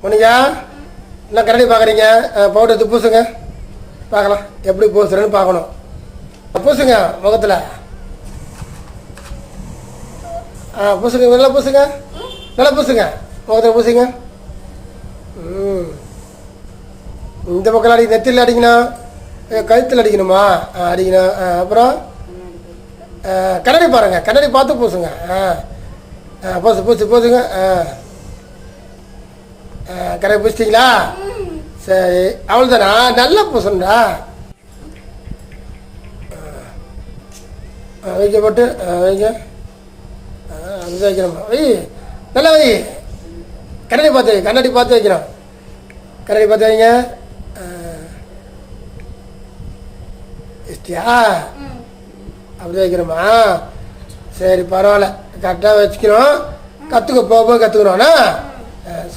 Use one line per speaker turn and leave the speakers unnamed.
உனியா என்ன கரடி பார்க்குறீங்க? பவுடர் எடுத்து பூசுங்க பார்க்கலாம் எப்படி பூசுறேன்னு பார்க்கணும். பூசுங்க முகத்தில். பூசுங்க நல்லா பூசுங்க, நல்லா பூசுங்க முகத்தில் பூசுங்க. இந்த பக்கம் அடி நெத்தியில் அடிக்கணும், கழுத்தில் அடிக்கணுமா? அடிக்கணும். அப்புறம் கண்ணாடி பாருங்க, கண்ணாடி பார்த்து பூசுங்க. பூசு பூசு பூசுங்க. கரெக்டாக பூசிட்டிங்களா? சரி அவ்வளோதானா? நல்லா பூசணும்டா. வைக்க போட்டு வைக்க அது வைக்கணுமா? வை நல்லா வை. கண்ணாடி பார்த்து வை, கண்ணாடி பார்த்து வைக்கணும். கண்ணாடி பார்த்து வைங்க. இஷ்டியா அப்படி வைக்கணுமா? சரி பரவாயில்ல, கரெக்டாக வச்சுக்கணும். கற்றுக்க போக கற்றுக்கணும்ண்ணா. சரி.